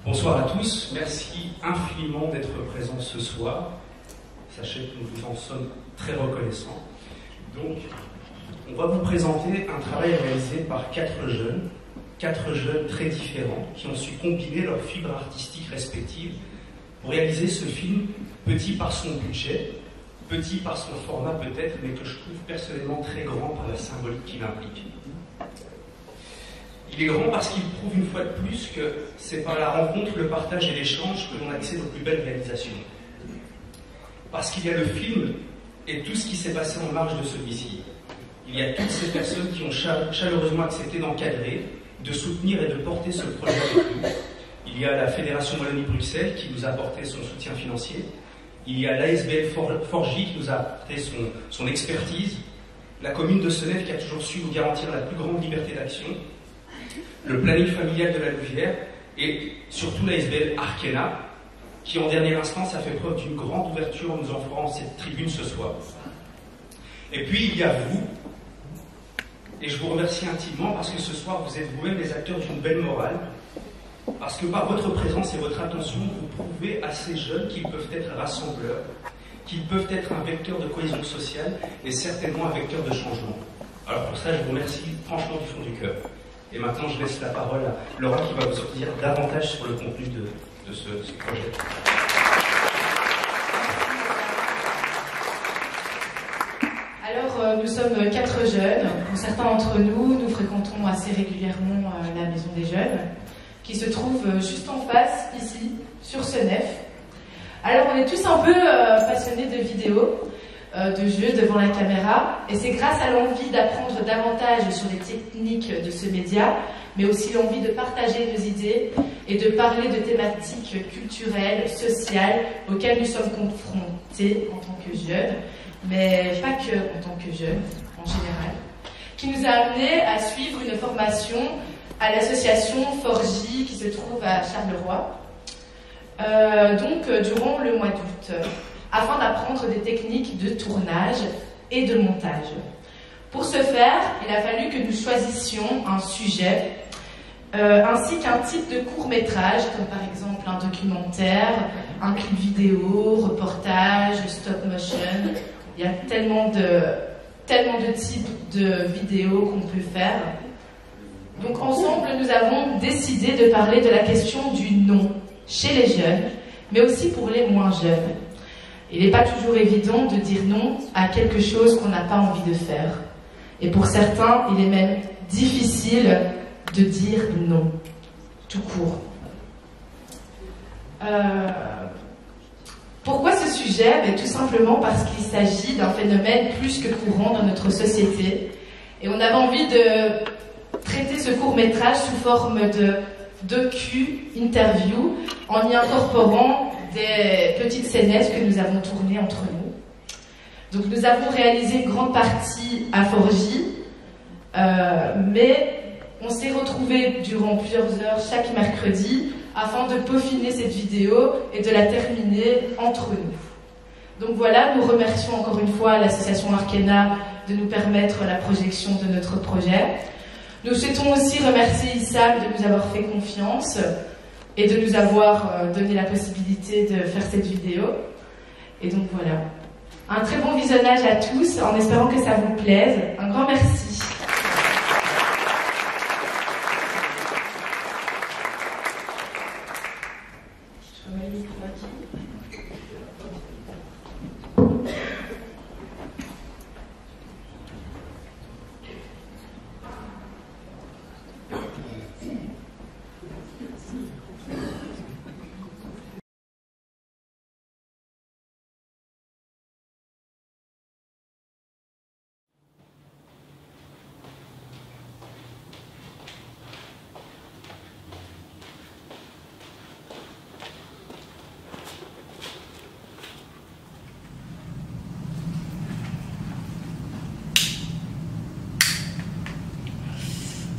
Bonsoir à tous, merci infiniment d'être présents ce soir. Sachez que nous vous en sommes très reconnaissants. Donc, on va vous présenter un travail réalisé par quatre jeunes très différents, qui ont su combiner leurs fibres artistiques respectives pour réaliser ce film, petit par son budget, petit par son format peut-être, mais que je trouve personnellement très grand par la symbolique qu'il implique. Il est grand parce qu'il prouve une fois de plus que c'est par la rencontre, le partage et l'échange que l'on accède aux plus belles réalisations. Parce qu'il y a le film et tout ce qui s'est passé en marge de celui-ci. Il y a toutes ces personnes qui ont chaleureusement accepté d'encadrer, de soutenir et de porter ce projet avec nous. Il y a la Fédération Wallonie-Bruxelles qui nous a apporté son soutien financier. Il y a l'ASBL Forgy qui nous a apporté son expertise. La commune de Seneffe qui a toujours su nous garantir la plus grande liberté d'action. Le planning familial de la Louvière et surtout l'ASBL Arkena qui en dernière instance a fait preuve d'une grande ouverture en nous offrant cette tribune ce soir. Et puis il y a vous, et je vous remercie intimement parce que ce soir vous êtes vous-même les acteurs d'une belle morale, parce que par votre présence et votre attention vous prouvez à ces jeunes qu'ils peuvent être rassembleurs, qu'ils peuvent être un vecteur de cohésion sociale et certainement un vecteur de changement. Alors pour ça je vous remercie franchement du fond du cœur. Et maintenant, je laisse la parole à Laura qui va vous dire davantage sur le contenu de ce projet. Alors, nous sommes 4 jeunes. Pour certains d'entre nous, nous fréquentons assez régulièrement la Maison des Jeunes, qui se trouve juste en face, ici, sur Seneffe. Alors, on est tous un peu passionnés de vidéos, de jeux devant la caméra, et c'est grâce à l'envie d'apprendre davantage sur les techniques de ce média, mais aussi l'envie de partager nos idées et de parler de thématiques culturelles, sociales, auxquelles nous sommes confrontés en tant que jeunes, mais pas que en tant que jeunes, en général, qui nous a amenés à suivre une formation à l'association Forgy qui se trouve à Charleroi, durant le mois d'août, afin d'apprendre des techniques de tournage et de montage. Pour ce faire, il a fallu que nous choisissions un sujet, ainsi qu'un type de court-métrage, comme par exemple un documentaire, un clip vidéo, reportage, stop motion. Il y a tellement de types de vidéos qu'on peut faire. Donc ensemble, nous avons décidé de parler de la question du non chez les jeunes, mais aussi pour les moins jeunes. Il n'est pas toujours évident de dire non à quelque chose qu'on n'a pas envie de faire. Et pour certains, il est même difficile de dire non, tout court. Pourquoi ce sujet? Tout simplement parce qu'il s'agit d'un phénomène plus que courant dans notre société. Et on avait envie de traiter ce court-métrage sous forme de docu-interview en y incorporant des petites scénettes que nous avons tournées entre nous. Donc nous avons réalisé une grande partie à Forgy, mais on s'est retrouvés durant plusieurs heures chaque mercredi afin de peaufiner cette vidéo et de la terminer entre nous. Donc voilà, nous remercions encore une fois l'association Arkena de nous permettre la projection de notre projet. Nous souhaitons aussi remercier Issam de nous avoir fait confiance et de nous avoir donné la possibilité de faire cette vidéo. Et donc voilà. Un très bon visionnage à tous, en espérant que ça vous plaise. Un grand merci.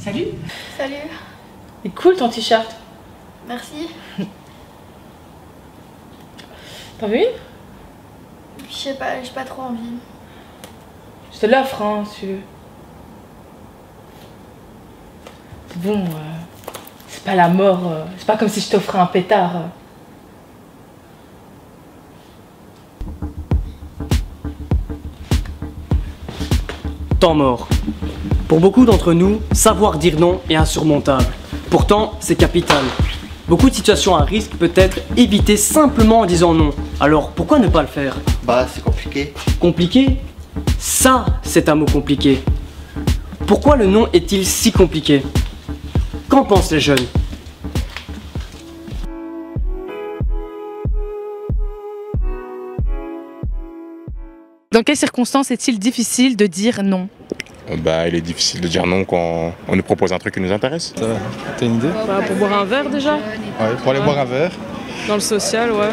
Salut. Salut. C'est cool ton t-shirt. Merci. T'as vu? Je sais pas, j'ai pas trop envie. Je te l'offre, hein, si tu veux. C'est bon, c'est C'est pas la mort, c'est pas comme si je t'offrais un pétard. Temps mort. Pour beaucoup d'entre nous, savoir dire non est insurmontable. Pourtant, c'est capital. Beaucoup de situations à risque peut être évitées simplement en disant non. Alors, pourquoi ne pas le faire? Bah, c'est compliqué. Compliqué? Ça, c'est un mot compliqué. Pourquoi le non est-il si compliqué? Qu'en pensent les jeunes? Dans quelles circonstances est-il difficile de dire non? Bah, il est difficile de dire non quand on nous propose un truc qui nous intéresse. T'as une idée? Bah, pour boire un verre déjà. Ouais, pour aller boire un verre. Dans le social, ouais.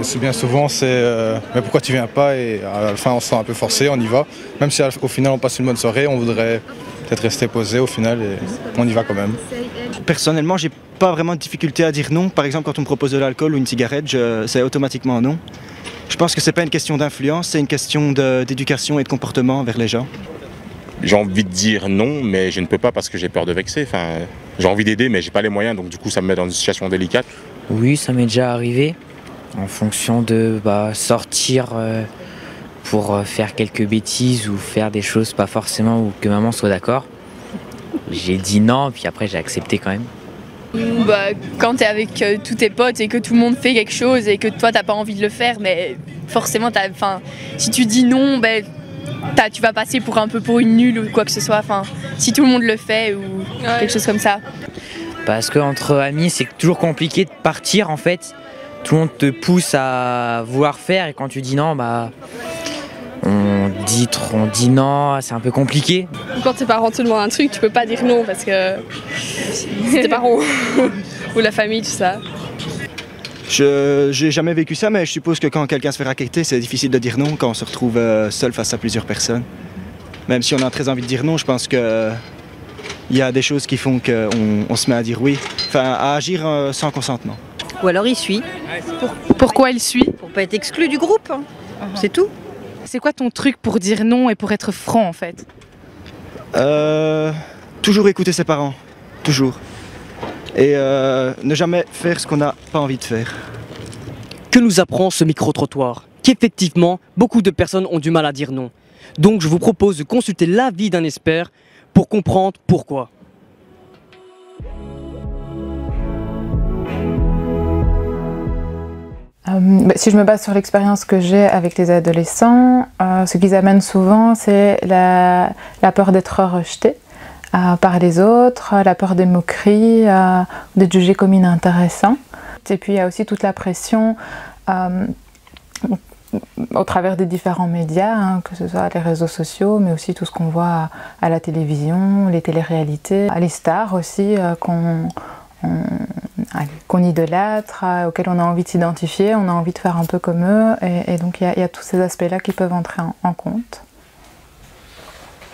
C'est bien souvent, mais pourquoi tu viens pas? Et à la fin, on se sent un peu forcé, on y va. Même si au final, on passe une bonne soirée, on voudrait peut-être rester posé au final et on y va quand même. Personnellement, j'ai pas vraiment de difficulté à dire non. Par exemple, quand on me propose de l'alcool ou une cigarette, c'est automatiquement non. Je pense que c'est pas une question d'influence, c'est une question d'éducation et de comportement envers les gens. J'ai envie de dire non, mais je ne peux pas parce que j'ai peur de vexer. Enfin, j'ai envie d'aider, mais j'ai pas les moyens, donc du coup, ça me met dans une situation délicate. Oui, ça m'est déjà arrivé. En fonction de sortir pour faire quelques bêtises ou faire des choses pas forcément ou que maman soit d'accord. J'ai dit non, puis après j'ai accepté quand même. Quand t'es avec tous tes potes et que tout le monde fait quelque chose et que toi t'as pas envie de le faire, mais forcément si tu dis non, tu vas passer pour une nulle ou quoi que ce soit. Si tout le monde le fait ou quelque chose comme ça. Parce qu'entre amis, c'est toujours compliqué de partir en fait. Tout le monde te pousse à vouloir faire et quand tu dis non, on dit non, c'est un peu compliqué. Quand tes parents te demandent un truc, tu peux pas dire non parce que c'est tes parents ou la famille, tout ça. J'ai jamais vécu ça, mais je suppose que quand quelqu'un se fait racketter, c'est difficile de dire non quand on se retrouve seul face à plusieurs personnes. Même si on a très envie de dire non, je pense que il y a des choses qui font qu'on se met à dire oui, à agir sans consentement. Ou alors il suit. Pourquoi il suit? Pour pas être exclu du groupe, c'est tout. C'est quoi ton truc pour dire non et pour être franc en fait? Toujours écouter ses parents, toujours. Et ne jamais faire ce qu'on n'a pas envie de faire. Que nous apprend ce micro-trottoir? Qu'effectivement, beaucoup de personnes ont du mal à dire non. Donc je vous propose de consulter l'avis d'un expert pour comprendre pourquoi. Si je me base sur l'expérience que j'ai avec les adolescents, ce qu'ils amènent souvent, c'est la peur d'être rejeté par les autres, la peur des moqueries, d'être jugé comme inintéressant. Et puis il y a aussi toute la pression au travers des différents médias, que ce soit les réseaux sociaux, mais aussi tout ce qu'on voit à la télévision, les téléréalités, les stars aussi qu'on idolâtre, auxquels on a envie de s'identifier, on a envie de faire un peu comme eux, et donc il y a tous ces aspects-là qui peuvent entrer en compte.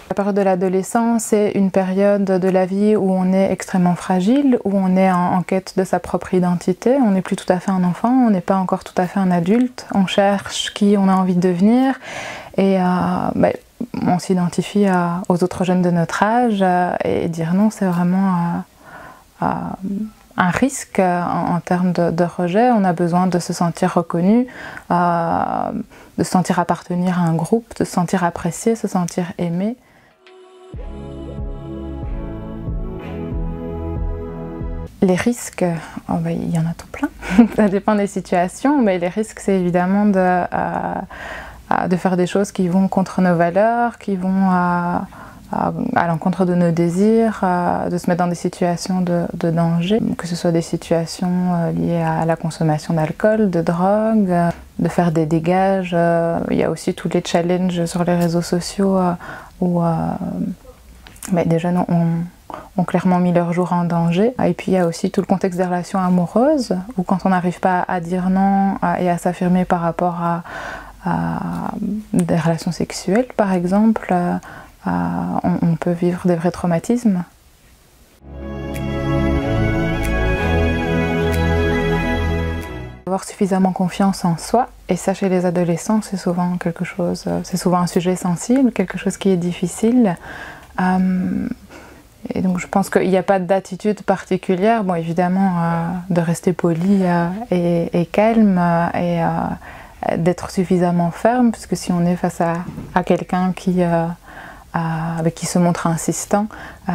La période de l'adolescence, c'est une période de la vie où on est extrêmement fragile, où on est en quête de sa propre identité, on n'est plus tout à fait un enfant, on n'est pas encore tout à fait un adulte, on cherche qui on a envie de devenir, et on s'identifie aux autres jeunes de notre âge, et dire non, c'est vraiment un risque en termes de rejet. On a besoin de se sentir reconnu, de se sentir appartenir à un groupe, de se sentir apprécié, se sentir aimé. Les risques, il y en a tout plein, ça dépend des situations, mais les risques c'est évidemment de faire des choses qui vont contre nos valeurs, qui vont à l'encontre de nos désirs, de se mettre dans des situations de danger, que ce soit des situations liées à la consommation d'alcool, de drogue, de faire des dégages. Il y a aussi tous les challenges sur les réseaux sociaux où des jeunes ont clairement mis leur jour en danger. Et puis il y a aussi tout le contexte des relations amoureuses, où quand on n'arrive pas à dire non et à s'affirmer par rapport à des relations sexuelles, par exemple, on peut vivre des vrais traumatismes. Avoir suffisamment confiance en soi, et ça chez les adolescents c'est souvent c'est souvent un sujet sensible, quelque chose qui est difficile. Et donc je pense qu'il n'y a pas d'attitude particulière. Bon, évidemment, de rester poli et calme et d'être suffisamment ferme, puisque si on est face à quelqu'un avec qui se montre insistant,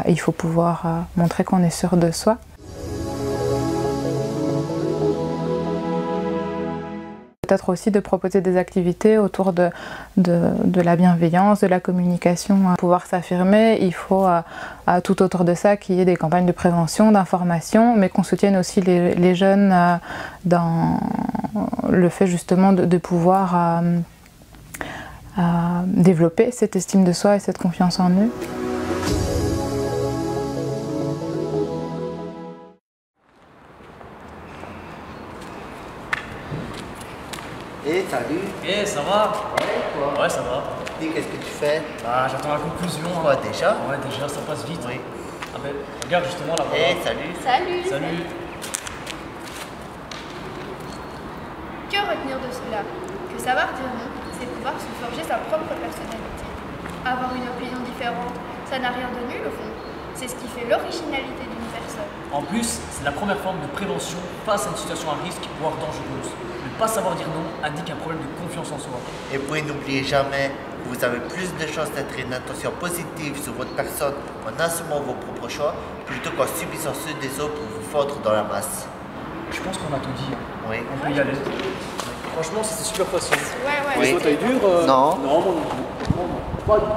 il faut pouvoir montrer qu'on est sûr de soi. Peut-être aussi de proposer des activités autour de la bienveillance, de la communication. Pour pouvoir s'affirmer, il faut tout autour de ça qu'il y ait des campagnes de prévention, d'information, mais qu'on soutienne aussi les jeunes dans le fait justement de pouvoir développer cette estime de soi et cette confiance en eux. Salut. Ça va? Ouais, toi? Ouais, ça va. Dis, qu'est-ce que tu fais? Bah, j'attends la conclusion. Quoi, déjà? Ouais, déjà, ça passe vite. Oui. Ah ben, regarde justement là-bas. Salut. Salut. Salut. Que retenir de cela? Que savoir dire non, c'est pouvoir se forger sa propre personnalité. Avoir une opinion différente, ça n'a rien de nul au fond. C'est ce qui fait l'originalité d'une personne. En plus, c'est la première forme de prévention face à une situation à risque, voire dangereuse. Ne pas savoir dire non indique un problème de confiance en soi. Et puis n'oubliez jamais que vous avez plus de chances d'être une intention positive sur votre personne en assumant vos propres choix plutôt qu'en subissant ceux des autres pour vous fondre dans la masse. Je pense qu'on a tout dit. Oui. On peut y aller. Franchement, c'était super facile. Ouais. Oui. Toi, t'as eu dur? Non. Non, moi non plus. Non, pas du tout.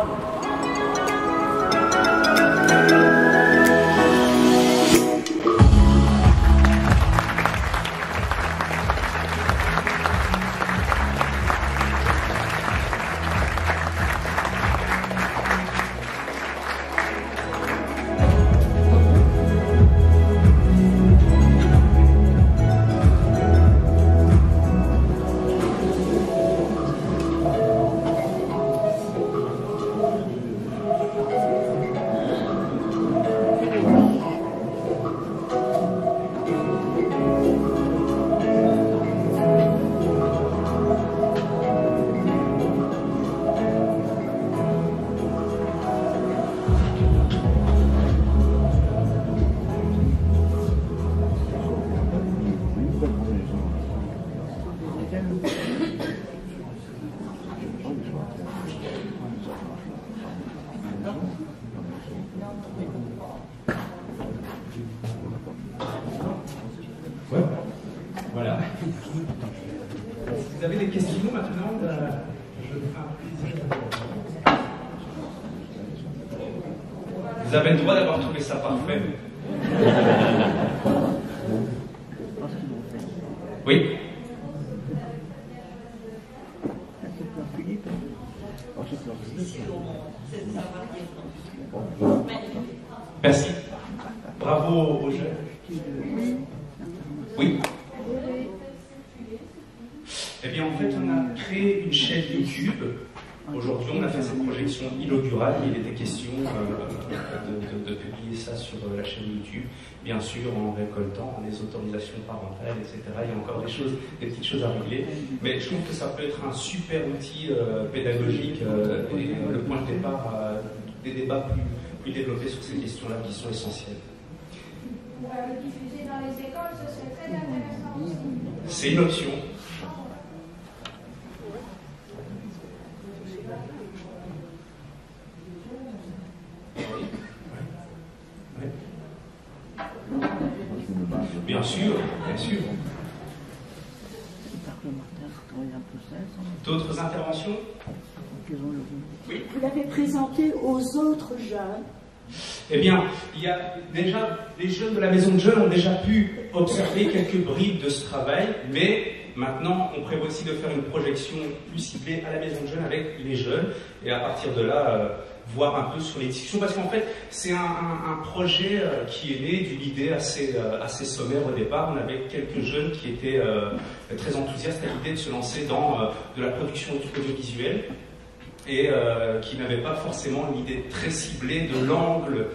Ouais. Voilà. Vous avez des questions maintenant? Vous avez le droit d'avoir trouvé ça parfait. Oui. Merci. Bravo aux jeunes. Oui. Eh bien, en fait, on a créé une chaîne YouTube. Aujourd'hui, on a fait cette projection inaugurale. Il était question de publier ça sur la chaîne YouTube, bien sûr en récoltant les autorisations parentales, etc. Il y a encore des petites choses à régler. Mais je trouve que ça peut être un super outil pédagogique et le point de départ des débats plus développés sur ces questions-là qui sont essentielles. Le diffuser dans les écoles, ce serait très intéressant aussi. C'est une option. Bien sûr, bien sûr. D'autres interventions? Oui. Vous l'avez présenté aux autres jeunes. Eh bien, il y a déjà, les jeunes de la maison de jeunes ont déjà pu observer quelques bribes de ce travail, mais maintenant, on prévoit aussi de faire une projection plus ciblée à la maison de jeunes avec les jeunes, et à partir de là, voir un peu sur les discussions, parce qu'en fait, c'est un projet qui est né d'une idée assez sommaire au départ. On avait quelques jeunes qui étaient très enthousiastes à l'idée de se lancer dans de la production audiovisuelle, et qui n'avaient pas forcément une idée très ciblée de l'angle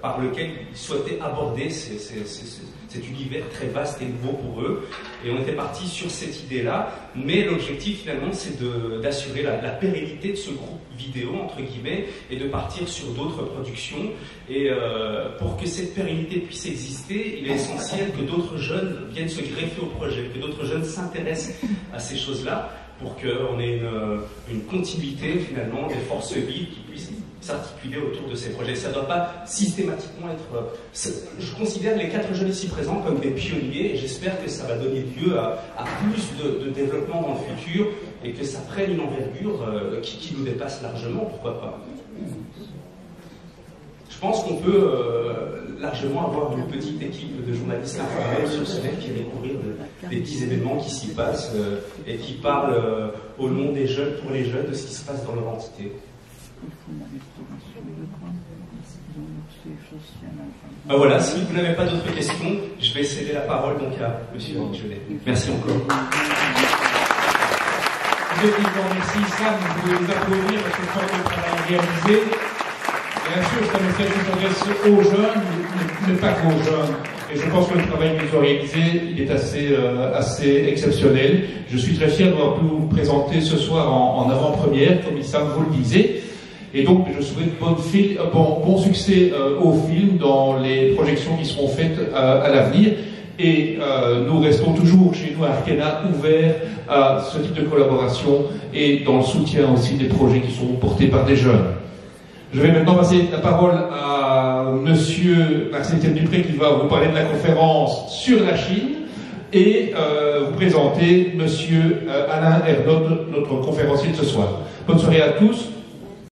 par lequel ils souhaitaient aborder cet univers très vaste et nouveau pour eux. Et on était parti sur cette idée-là, mais l'objectif finalement c'est d'assurer la pérennité de ce groupe vidéo, entre guillemets, et de partir sur d'autres productions. Et pour que cette pérennité puisse exister, il est essentiel que d'autres jeunes viennent se greffer au projet, que d'autres jeunes s'intéressent à ces choses-là, pour qu'on ait une continuité finalement des forces vives qui puissent s'articuler autour de ces projets. Ça ne doit pas systématiquement être... Je considère les 4 jeunes ici présents comme des pionniers et j'espère que ça va donner lieu à plus de développement dans le futur et que ça prenne une envergure qui nous dépasse largement, pourquoi pas. Je pense qu'on peut largement avoir une petite équipe de journalistes informels sur ce net qui viennent découvrir des petits événements qui s'y passent et qui parlent au nom des jeunes, pour les jeunes, de ce qui se passe dans leur entité. Voilà, si vous n'avez pas d'autres questions, je vais céder la parole donc à M. Genet. Merci encore. Merci Sam, vous pouvez vous applaudir parce que c'est un travail réalisé. Bien sûr, ça me fait s'adresse aux jeunes, mais pas qu'aux jeunes. Et je pense que le travail qu'ils ont réalisé, il est assez exceptionnel. Je suis très fier d'avoir pu vous présenter ce soir en avant-première, comme Sam vous le disait. Et donc, je souhaite bon succès au film dans les projections qui seront faites à l'avenir. Et nous restons toujours, chez nous à Arkena, ouverts à ce type de collaboration et dans le soutien aussi des projets qui sont portés par des jeunes. Je vais maintenant passer la parole à Monsieur Marcel Dupré qui va vous parler de la conférence sur la Chine et vous présenter Monsieur Alain Ernaud, notre conférencier de ce soir. Bonne soirée à tous.